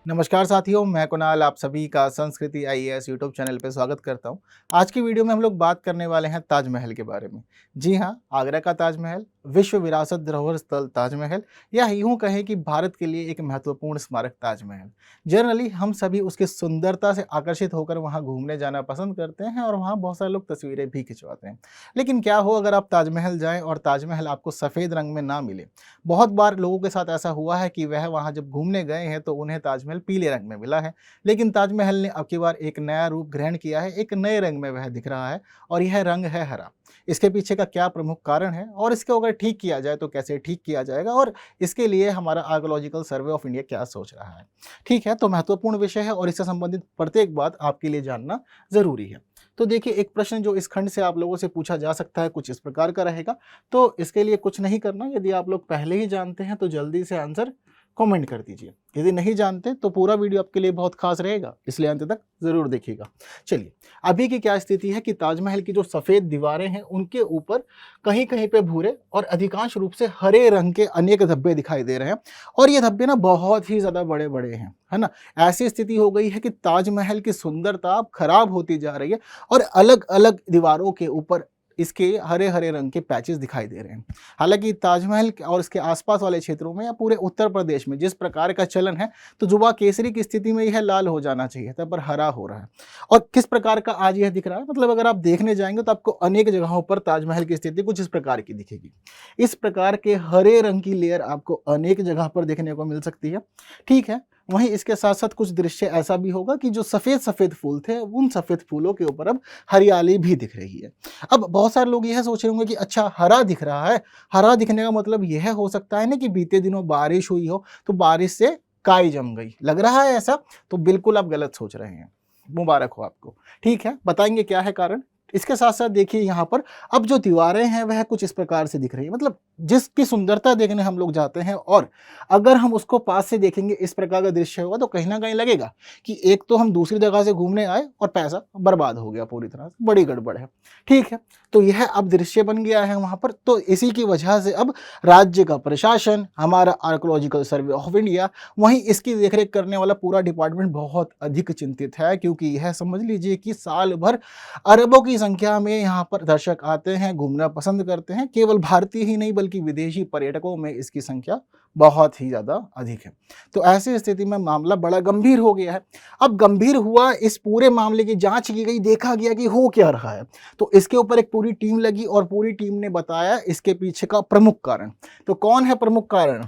नमस्कार साथियों, मैं कुणाल आप सभी का संस्कृति आईएएस यूट्यूब चैनल पे स्वागत करता हूं। आज की वीडियो में हम लोग बात करने वाले हैं ताजमहल के बारे में। जी हां, आगरा का ताजमहल, विश्व विरासत धरोहर स्थल ताजमहल या यूं कहें कि भारत के लिए एक महत्वपूर्ण स्मारक ताजमहल। जनरली हम सभी उसकी सुंदरता से आकर्षित होकर वहां घूमने जाना पसंद करते हैं और वहां बहुत सारे लोग तस्वीरें भी खिंचवाते हैं। लेकिन क्या हो अगर आप ताजमहल जाएं और ताजमहल आपको सफ़ेद रंग में ना मिले। बहुत बार लोगों के साथ ऐसा हुआ है कि वह वहां जब घूमने गए हैं तो उन्हें ताजमहल पीले रंग में मिला है, लेकिन ताजमहल ने अब की बार एक नया रूप ग्रहण किया है, एक नए रंग में वह दिख रहा है और यह रंग है हरा। इसके पीछे का क्या प्रमुख कारण है और इसको अगर ठीक किया जाए तो कैसे ठीक किया जाएगा और इसके लिए हमारा आर्कोलॉजिकल सर्वे ऑफ इंडिया क्या सोच रहा है। ठीक है, तो महत्वपूर्ण विषय है और इससे संबंधित प्रत्येक बात आपके लिए जानना जरूरी है। तो देखिए, एक प्रश्न जो इस खंड से आप लोगों से पूछा जा सकता है कुछ इस प्रकार का रहेगा। तो इसके लिए कुछ नहीं करना, यदि आप लोग पहले ही जानते हैं तो जल्दी से आंसर कमेंट कर दीजिए। यदि नहीं जानते तो पूरा वीडियो आपके लिए बहुत खास रहेगा, इसलिए अंत तक जरूर देखिएगा। चलिए, अभी की क्या स्थिति है कि ताजमहल की जो सफ़ेद दीवारें हैं उनके ऊपर कहीं कहीं पे भूरे और अधिकांश रूप से हरे रंग के अनेक धब्बे दिखाई दे रहे हैं और ये धब्बे ना बहुत ही ज़्यादा बड़े बड़े हैं, है ना। ऐसी स्थिति हो गई है कि ताजमहल की सुंदरता अब खराब होती जा रही है और अलग अलग दीवारों के ऊपर इसके हरे हरे रंग के पैचेस दिखाई दे रहे हैं। हालांकि ताजमहल और इसके आसपास वाले क्षेत्रों में या पूरे उत्तर प्रदेश में जिस प्रकार का चलन है, तो जुबा केसरी की स्थिति में यह लाल हो जाना चाहिए था, पर हरा हो रहा है। और किस प्रकार का आज यह दिख रहा है, मतलब अगर आप देखने जाएंगे तो आपको अनेक जगहों पर ताजमहल की स्थिति कुछ इस प्रकार की दिखेगी। इस प्रकार के हरे रंग की लेयर आपको अनेक जगह पर देखने को मिल सकती है। ठीक है, वहीं इसके साथ साथ कुछ दृश्य ऐसा भी होगा कि जो सफ़ेद सफ़ेद फूल थे उन सफ़ेद फूलों के ऊपर अब हरियाली भी दिख रही है। अब बहुत सारे लोग यह सोच रहे होंगे कि अच्छा, हरा दिख रहा है, हरा दिखने का मतलब यह हो सकता है ना कि बीते दिनों बारिश हुई हो तो बारिश से काई जम गई, लग रहा है ऐसा? तो बिल्कुल आप गलत सोच रहे हैं, मुबारक हो आपको। ठीक है, बताएंगे क्या है कारण। इसके साथ साथ देखिए, यहाँ पर अब जो दीवारें हैं वह कुछ इस प्रकार से दिख रही है, मतलब जिसकी सुंदरता देखने हम लोग जाते हैं और अगर हम उसको पास से देखेंगे इस प्रकार का दृश्य होगा तो कहीं ना कहीं लगेगा कि एक तो हम दूसरी जगह से घूमने आए और पैसा बर्बाद हो गया, पूरी तरह से बड़ी गड़बड़ है। ठीक है, तो यह अब दृश्य बन गया है वहां पर। तो इसी की वजह से अब राज्य का प्रशासन, हमारा आर्कोलॉजिकल सर्वे ऑफ इंडिया, वहीं इसकी देखरेख करने वाला पूरा डिपार्टमेंट बहुत अधिक चिंतित है, क्योंकि यह समझ लीजिए कि साल भर अरबों की संख्या में यहाँ पर दर्शक आते हैं, घूमना पसंद करते हैं। केवल भारतीय ही नहीं बल्कि विदेशी पर्यटकों में इसकी संख्या बहुत ही ज़्यादा अधिक है। तो ऐसी स्थिति में मामला बड़ा गंभीर हो गया है। अब गंभीर हुआ, इस पूरे मामले की जांच की गई, देखा गया कि हो क्या रहा है। तो इसके ऊपर एक पूरी टीम लगी और पूरी टीम ने बताया इसके पीछे का प्रमुख कारण। तो कौन है प्रमुख कारण?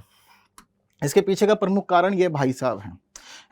इसके पीछे का प्रमुख कारण ये भाई साहब हैं,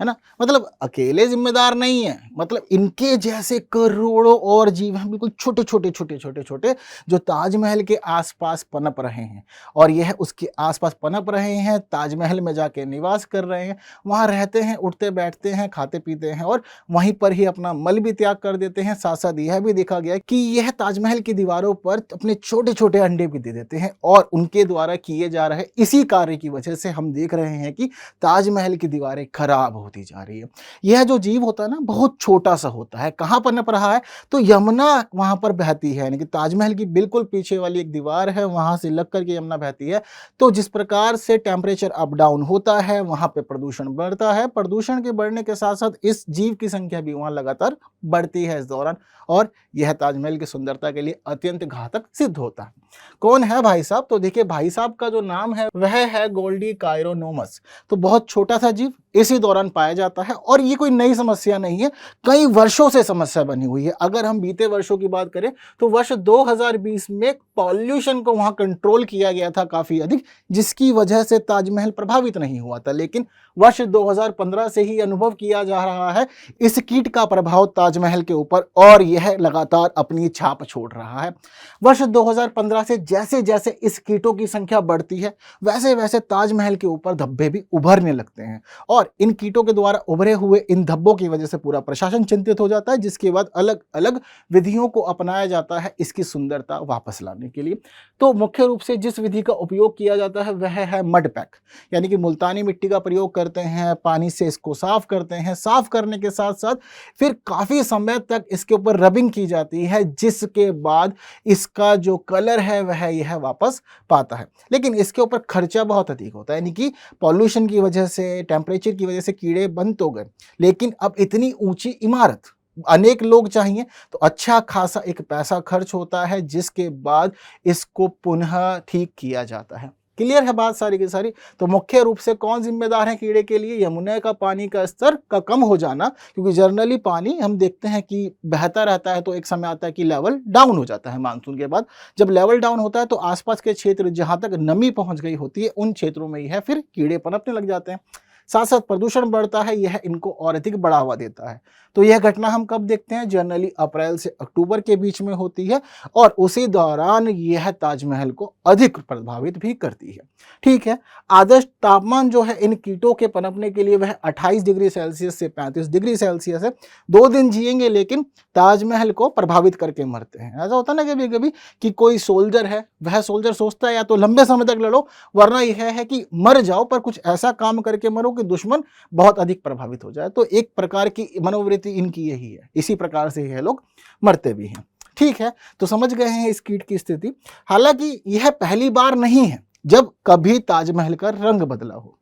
है ना। मतलब अकेले जिम्मेदार नहीं है, मतलब इनके जैसे करोड़ों और जीव हैं, बिल्कुल छोटे छोटे छोटे छोटे छोटे, जो ताजमहल के आसपास पनप रहे हैं और यह उसके आसपास पनप रहे हैं, ताजमहल में जाके निवास कर रहे हैं, वहाँ रहते हैं, उठते बैठते हैं, खाते पीते हैं और वहीं पर ही अपना मल भी त्याग कर देते हैं। साथ साथ यह भी देखा गया कि यह ताजमहल की दीवारों पर अपने छोटे छोटे अंडे भी दे देते हैं और उनके द्वारा किए जा रहे इसी कार्य की वजह से हम देख रहे हैं कि ताजमहल की दीवारें खराब होती जा रही है। यह जो जीव होता है ना, बहुत छोटा सा होता है। कहाँ पर नप रहा है? तो यमुना वहां पर बहती है, यानी कि ताजमहल की बिल्कुल पीछे वाली एक दीवार है, वहां से लग करके यमुना बहती है। तो जिस प्रकार से टेम्परेचर अप डाउन होता है, वहां पे प्रदूषण बढ़ता है। प्रदूषण के बढ़ने के साथ साथ इस जीव की संख्या भी वहां लगातार बढ़ती है इस दौरान, और यह ताजमहल की सुंदरता के लिए अत्यंत घातक सिद्ध होता है। कौन है भाई साहब? तो देखिए, भाई साहब का जो नाम है वह है गोल्डी कायरोनोमस। तो बहुत छोटा सा जीव इसी दौरान पाया जाता है और ये कोई नई समस्या नहीं है, कई वर्षों से समस्या बनी हुई है। अगर हम बीते वर्षों की बात करें तो वर्ष 2020 में पॉल्यूशन को वहां कंट्रोल किया गया था काफी अधिक, जिसकी वजह से ताजमहल प्रभावित नहीं हुआ था। लेकिन वर्ष 2015 से ही अनुभव किया जा रहा है इस कीट का प्रभाव ताजमहल के ऊपर और यह लगातार अपनी छाप छोड़ रहा है। वर्ष 2015 से जैसे जैसे इस कीटों की संख्या बढ़ती है वैसे वैसे ताजमहल के ऊपर धब्बे भी उभरने लगते हैं और इन कीटों के द्वारा उभरे हुए इन धब्बों की वजह से पूरा प्रशासन चिंतित हो जाता है, जिसके बाद अलग अलग विधियों को अपनाया जाता है इसकी सुंदरता वापस लाने के लिए। तो मुख्य रूप से जिस विधि का उपयोग किया जाता है वह है मड पैक, यानी कि मुल्तानी मिट्टी का प्रयोग करते हैं, पानी से इसको साफ करते हैं, साफ करने के साथ साथ फिर काफी समय तक इसके ऊपर रबिंग की जाती है, जिसके बाद इसका जो कलर है वह यह वापस पाता है। लेकिन इसके ऊपर खर्चा बहुत अधिक होता है, यानी कि पॉल्यूशन की वजह से, टेम्परेचर की वजह से कीड़े बन तो गए, लेकिन अब इतनी ऊंची इमारत, अनेक लोग चाहिए, तो अच्छा खासा एक पैसा खर्च होता है, जिसके बाद इसको पुनः ठीक किया जाता है। क्लियर है बात सारी की सारी? तो मुख्य रूप से कौन जिम्मेदार है कीड़े के लिए? यमुना का पानी का स्तर का कम हो जाना, क्योंकि जनरली पानी हम देखते हैं कि बहता रहता है, तो एक समय आता है कि लेवल डाउन हो जाता है मानसून के बाद। जब लेवल डाउन होता है तो आसपास के क्षेत्र जहां तक नमी पहुंच गई होती है, उन क्षेत्रों में यह फिर कीड़े पनपने लग जाते हैं। साथ साथ प्रदूषण बढ़ता है, यह इनको और अधिक बढ़ावा देता है। तो यह घटना हम कब देखते हैं? जनरली अप्रैल से अक्टूबर के बीच में होती है, और उसी दौरान यह ताजमहल को अधिक प्रभावित भी करती है। ठीक है, आदर्श तापमान जो है इन कीटों के पनपने के लिए वह 28 डिग्री सेल्सियस से 35 डिग्री सेल्सियस है। 2 दिन जिएंगे, लेकिन ताजमहल को प्रभावित करके मरते हैं। ऐसा होता है ना कभी कभी कि कोई सोल्जर है, वह सोल्जर सोचता है या तो लंबे समय तक लड़ो, वरना यह है कि मर जाओ पर कुछ ऐसा काम करके मरो कि दुश्मन बहुत अधिक प्रभावित हो जाए। तो एक प्रकार की मनोवृत्ति इनकी यही है, इसी प्रकार से यह लोग मरते भी हैं। ठीक है, तो समझ गए हैं इस कीट की स्थिति। हालांकि यह पहली बार नहीं है जब कभी ताजमहल का रंग बदला हो।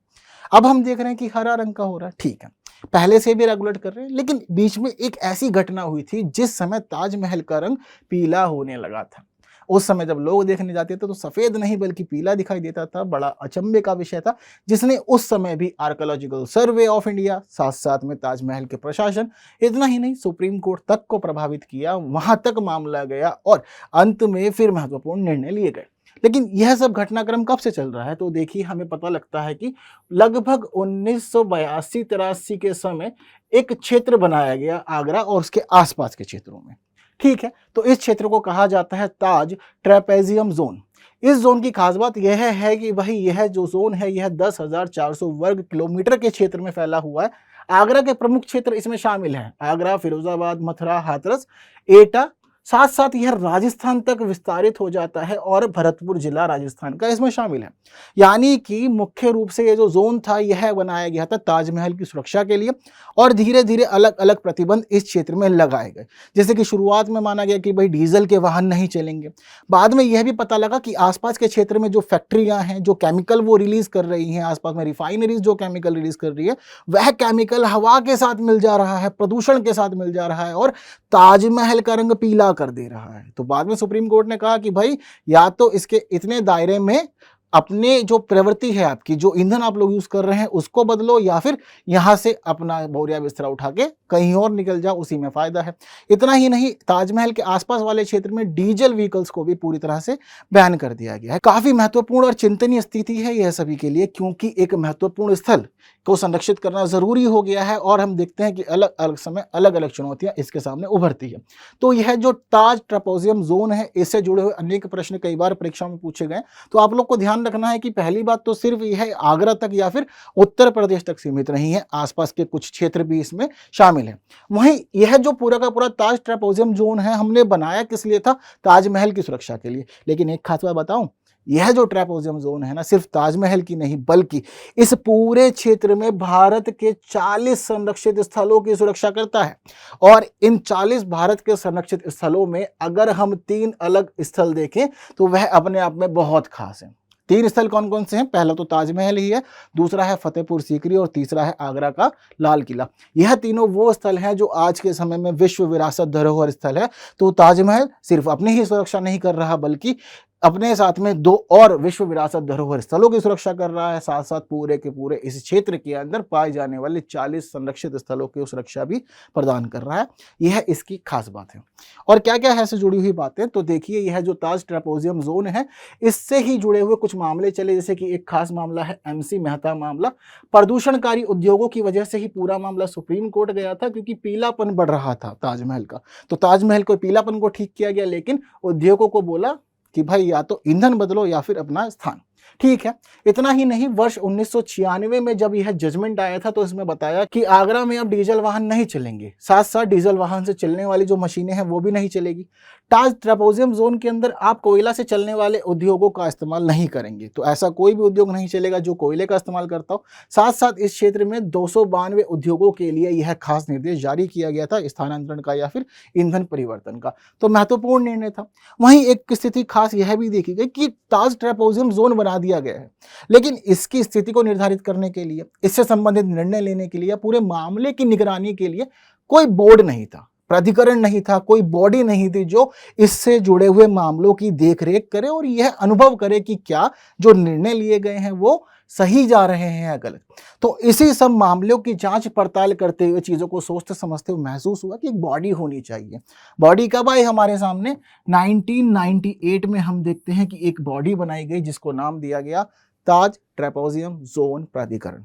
अब हम देख रहे हैं कि हरा रंग का हो रहा है, ठीक है, पहले से भी रेगुलेट कर रहे हैं, लेकिन बीच में एक ऐसी घटना हुई थी जिस समय ताजमहल का रंग पीला होने लगा था। उस समय जब लोग देखने जाते थे तो सफेद नहीं बल्कि पीला दिखाई देता था। बड़ा अचंभे का विषय था, जिसने उस समय भी आर्कियोलॉजिकल सर्वे ऑफ इंडिया, साथ साथ में ताजमहल के प्रशासन, इतना ही नहीं सुप्रीम कोर्ट तक को प्रभावित किया। वहां तक मामला गया और अंत में फिर महत्वपूर्ण निर्णय लिए गए। लेकिन यह सब घटनाक्रम कब से चल रहा है? तो देखिए, हमें पता लगता है कि लगभग 1982-83 के समय एक क्षेत्र बनाया गया आगरा और उसके आसपास के क्षेत्रों में। ठीक है, तो इस क्षेत्र को कहा जाता है ताज ट्रेपेजियम जोन। इस जोन की खास बात यह है कि भाई यह जो जोन है यह 10,400 वर्ग किलोमीटर के क्षेत्र में फैला हुआ है। आगरा के प्रमुख क्षेत्र इसमें शामिल हैं, आगरा, फिरोजाबाद, मथुरा, हाथरस, एटा, साथ साथ यह राजस्थान तक विस्तारित हो जाता है और भरतपुर जिला राजस्थान का इसमें शामिल है। यानी कि मुख्य रूप से ये जो जोन था यह बनाया गया था ताजमहल की सुरक्षा के लिए, और धीरे धीरे अलग अलग प्रतिबंध इस क्षेत्र में लगाए गए। जैसे कि शुरुआत में माना गया कि भाई डीजल के वाहन नहीं चलेंगे। बाद में यह भी पता लगा कि आसपास के क्षेत्र में जो फैक्ट्रियां हैं, जो केमिकल वो रिलीज कर रही हैं, आसपास में रिफाइनरीज जो केमिकल रिलीज कर रही है, वह केमिकल हवा के साथ मिल जा रहा है, प्रदूषण के साथ मिल जा रहा है और ताजमहल का रंग पीला कर दे रहा है। तो बाद में सुप्रीम कोर्ट ने कहा कि भाई या तो इसके इतने दायरे में अपने जो प्रवृत्ति है आपकी, जो ईंधन आप लोग यूज कर रहे हैं उसको बदलो, या फिर यहां से अपना बोरिया बिस्तरा उठा के कहीं और निकल जाओ, उसी में फायदा है। इतना ही नहीं, ताजमहल के आसपास वाले क्षेत्र में डीजल व्हीकल्स को भी पूरी तरह से बैन कर दिया गया है। काफी महत्वपूर्ण और चिंतनीय स्थिति है यह सभी के लिए, क्योंकि एक महत्वपूर्ण स्थल को संरक्षित करना जरूरी हो गया है और हम देखते हैं कि अलग अलग समय अलग अलग चुनौतियां इसके सामने उभरती है। तो यह जो ताज ट्रेपेजियम जोन है, इससे जुड़े हुए अनेक प्रश्न कई बार परीक्षा में पूछे गए। तो आप लोग को ध्यान रखना है कि पहली बात तो सिर्फ यह आगरा तक या फिर उत्तर प्रदेश तक सीमित नहीं है, आसपास के कुछ क्षेत्र भी इसमें शामिल है। वहीं यह जो पूरा का पूरा ताज ट्रेपेजियम जोन है, हमने बनाया किस लिए था? ताजमहल की सुरक्षा के लिए। लेकिन एक खास बात बताऊं, यह जो ट्रेपेजियम जोन है ना, सिर्फ ताजमहल की नहीं बल्कि इस पूरे क्षेत्र में भारत के 40 संरक्षित स्थलों की सुरक्षा करता है। और इन 40 भारत के संरक्षित स्थलों में अगर हम 3 अलग स्थल देखें तो वह अपने आप में बहुत खास है। 3 स्थल कौन कौन से हैं? पहला तो ताजमहल ही है, दूसरा है फतेहपुर सीकरी और तीसरा है आगरा का लाल किला। यह तीनों वो स्थल हैं जो आज के समय में विश्व विरासत धरोहर स्थल है। तो ताजमहल सिर्फ अपनी ही सुरक्षा नहीं कर रहा बल्कि अपने साथ में 2 और विश्व विरासत धरोहर स्थलों की सुरक्षा कर रहा है, साथ साथ पूरे के पूरे इस क्षेत्र के अंदर पाए जाने वाले 40 संरक्षित स्थलों की सुरक्षा भी प्रदान कर रहा है। यह इसकी खास बात है। और क्या क्या है इससे जुड़ी हुई बातें? तो देखिए, यह जो ताज ट्रेपेजियम जोन है, इससे ही जुड़े हुए कुछ मामले चले, जैसे कि एक खास मामला है MC मेहता मामला। प्रदूषणकारी उद्योगों की वजह से ही पूरा मामला सुप्रीम कोर्ट गया था, क्योंकि पीलापन बढ़ रहा था ताजमहल का। तो ताजमहल को पीलापन को ठीक किया गया, लेकिन उद्योगों को बोला कि भाई या तो ईंधन बदलो या फिर अपना स्थान। ठीक है, इतना ही नहीं, वर्ष 1996 में जब यह जजमेंट आया था तो इसमें बताया कि आगरा में अब डीजल वाहन नहीं चलेंगे, साथ साथ डीजल वाहन से चलने वाली जो मशीनें हैं वो भी नहीं चलेगी। ताज ट्रेपेजियम जोन के अंदर आप कोयला से चलने वाले उद्योगों का इस्तेमाल नहीं करेंगे, तो ऐसा कोई भी उद्योग नहीं चलेगा जो कोयले का इस्तेमाल करता हो। साथ साथ इस क्षेत्र में 292 उद्योगों के लिए यह खास निर्देश जारी किया गया था, स्थानांतरण का या फिर ईंधन परिवर्तन का। तो महत्वपूर्ण निर्णय था। वहीं एक स्थिति खास यह भी देखी गई कि ताज ट्रेपेजियम जोन बनाने करा दिया गया है। लेकिन इसकी स्थिति को निर्धारित करने के लिए, इससे संबंधित निर्णय लेने के लिए या पूरे मामले की निगरानी के लिए कोई बोर्ड नहीं था, प्राधिकरण नहीं था, कोई बॉडी नहीं थी जो इससे जुड़े हुए मामलों की देखरेख करे और यह अनुभव करे कि क्या जो निर्णय लिए गए हैं वो सही जा रहे हैं या गलत। तो इसी सब मामलों की जांच पड़ताल करते हुए, चीज़ों को सोचते समझते हुए महसूस हुआ कि एक बॉडी होनी चाहिए। बॉडी कब आई हमारे सामने? 1998 में हम देखते हैं कि एक बॉडी बनाई गई जिसको नाम दिया गया ताज ट्रेपेजियम जोन प्राधिकरण।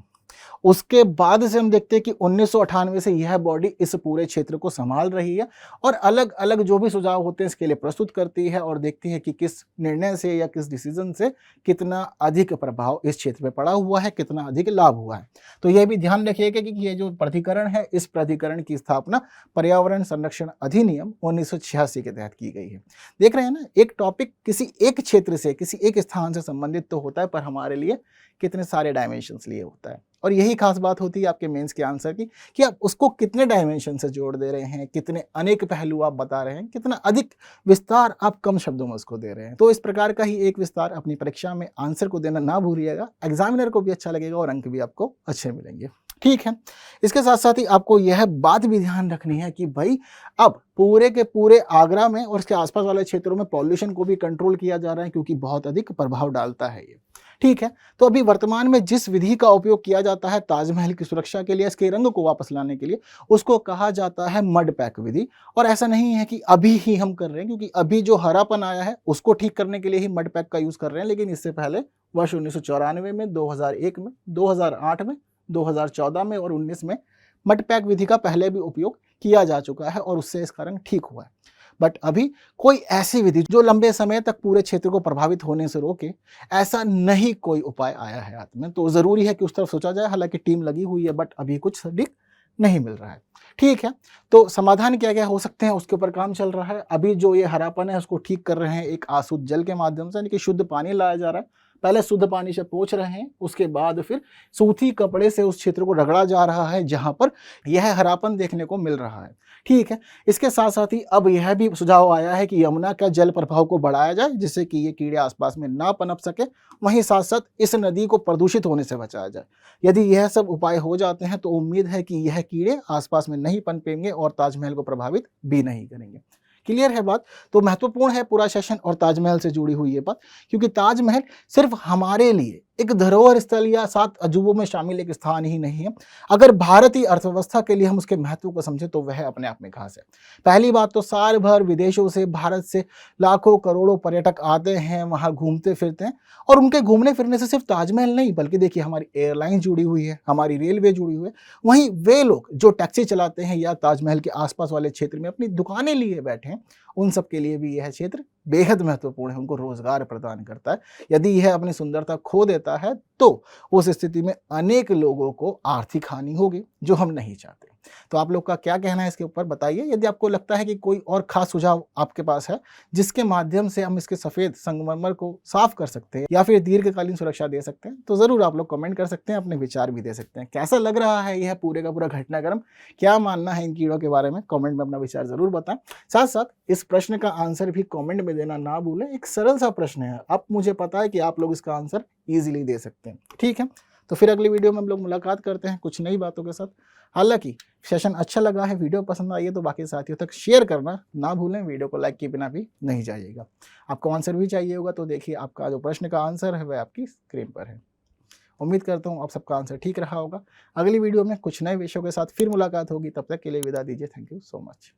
उसके बाद से हम देखते हैं कि 1998 से यह बॉडी इस पूरे क्षेत्र को संभाल रही है और अलग अलग जो भी सुझाव होते हैं इसके लिए प्रस्तुत करती है और देखती है कि किस निर्णय से या किस डिसीजन से कितना अधिक प्रभाव इस क्षेत्र में पड़ा हुआ है, कितना अधिक लाभ हुआ है। तो यह भी ध्यान रखिएगा कि ये जो प्राधिकरण है, इस प्राधिकरण की स्थापना पर्यावरण संरक्षण अधिनियम 1986 के तहत की गई है। देख रहे हैं ना, एक टॉपिक किसी एक क्षेत्र से, किसी एक स्थान से संबंधित तो होता है, पर हमारे लिए कितने सारे डायमेंशंस लिए होता है। और यही खास बात होती है आपके मेंस के आंसर की कि आप उसको कितने डायमेंशन से जोड़ दे रहे हैं, कितने अनेक पहलू आप बता रहे हैं, कितना अधिक विस्तार आप कम शब्दों में उसको दे रहे हैं। तो इस प्रकार का ही एक विस्तार अपनी परीक्षा में आंसर को देना ना भूलिएगा, एग्जामिनर को भी अच्छा लगेगा और अंक भी आपको अच्छे मिलेंगे। ठीक है, इसके साथ साथ ही आपको यह बात भी ध्यान रखनी है कि भाई अब पूरे के पूरे आगरा में और उसके आसपास वाले क्षेत्रों में पॉल्यूशन को भी कंट्रोल किया जा रहा है, क्योंकि बहुत अधिक प्रभाव डालता है ये। ठीक है, तो अभी वर्तमान में जिस विधि का उपयोग किया जाता है ताजमहल की सुरक्षा के लिए, इसके रंग को वापस लाने के लिए, उसको कहा जाता है मड पैक विधि। और ऐसा नहीं है कि अभी ही हम कर रहे हैं, क्योंकि अभी जो हरापन आया है उसको ठीक करने के लिए ही मड पैक का यूज कर रहे हैं, लेकिन इससे पहले वर्ष 1994 में, 2001 में, 2008 में, 2014 में और 19 में मड पैक विधि का पहले भी उपयोग किया जा चुका है और उससे इसका रंग ठीक हुआ है। बट अभी कोई ऐसी विधि जो लंबे समय तक पूरे क्षेत्र को प्रभावित होने से रोके, ऐसा नहीं कोई उपाय आया है हाथ में। तो जरूरी है कि उस तरफ सोचा जाए, हालांकि टीम लगी हुई है बट अभी कुछ सटीक नहीं मिल रहा है। ठीक है, तो समाधान क्या क्या हो सकते हैं उसके ऊपर काम चल रहा है। अभी जो ये हरापन है उसको ठीक कर रहे हैं एक आशुद्ध जल के माध्यम से, यानी कि शुद्ध पानी लाया जा रहा है। पहले शुद्ध पानी से पोंछ रहे हैं, उसके बाद फिर सूती कपड़े से उस क्षेत्र को रगड़ा जा रहा है जहां पर यह हरापन देखने को मिल रहा है। ठीक है, इसके साथ साथ ही अब यह भी सुझाव आया है कि यमुना का जल प्रभाव को बढ़ाया जाए, जिससे कि ये कीड़े आसपास में ना पनप सके, वहीं साथ साथ इस नदी को प्रदूषित होने से बचाया जाए। यदि यह सब उपाय हो जाते हैं तो उम्मीद है कि यह कीड़े आसपास में नहीं पनपेंगे और ताजमहल को प्रभावित भी नहीं करेंगे। क्लियर है बात? तो महत्वपूर्ण है पूरा सेशन और ताजमहल से जुड़ी हुई ये बात, क्योंकि ताजमहल सिर्फ हमारे लिए एक धरोहर स्थल या 7 अजूबों में शामिल एक स्थान ही नहीं है। अगर भारतीय अर्थव्यवस्था के लिए हम उसके महत्व को समझे तो वह अपने आप में खास है। पहली बात तो साल भर विदेशों से, भारत से लाखों करोड़ों पर्यटक आते हैं, वहाँ घूमते फिरते हैं, और उनके घूमने फिरने से सिर्फ ताजमहल नहीं, बल्कि देखिए हमारी एयरलाइन जुड़ी हुई है, हमारी रेलवे जुड़ी हुई है। वहीं वे लोग जो टैक्सी चलाते हैं या ताजमहल के आसपास वाले क्षेत्र में अपनी दुकानें लिए बैठे हैं, उन सब के लिए भी यह क्षेत्र बेहद महत्वपूर्ण है, उनको रोजगार प्रदान करता है। यदि यह अपनी सुंदरता खो देता है तो उस स्थिति में अनेक लोगों को आर्थिक हानि होगी, जो हम नहीं चाहते। तो आप लोग का क्या कहना है इसके ऊपर बताइए। यदि आपको लगता है कि कोई और खास सुझाव आपके पास है जिसके माध्यम से हम इसके सफेद संगमरमर को साफ कर सकते हैं या फिर दीर्घकालीन सुरक्षा दे सकते हैं, तो जरूर आप लोग कमेंट कर सकते हैं, अपने विचार भी दे सकते हैं। कैसा लग रहा है यह पूरे का पूरा घटनाक्रम, क्या मानना है इन कीड़ों के बारे में, कमेंट में अपना विचार जरूर बताएं। साथ साथ इस प्रश्न का आंसर भी कमेंट में देना ना भूलें। एक सरल सा प्रश्न है, अब मुझे पता है कि आप लोग इसका आंसर इजीली दे सकते हैं। ठीक है, तो फिर अगली वीडियो में हम लोग मुलाकात करते हैं कुछ नई बातों के साथ। हालांकि सेशन अच्छा लगा है, वीडियो पसंद आई है तो बाकी साथियों तक शेयर करना ना भूलें। वीडियो को लाइक किए बिना भी नहीं जाइएगा। आपको आंसर भी चाहिए होगा तो देखिए आपका जो प्रश्न का आंसर है वह आपकी स्क्रीन पर है। उम्मीद करता हूँ आप सबका आंसर ठीक रहा होगा। अगली वीडियो में कुछ नए विषयों के साथ फिर मुलाकात होगी, तब तक के लिए विदा दीजिए। Thank you so much.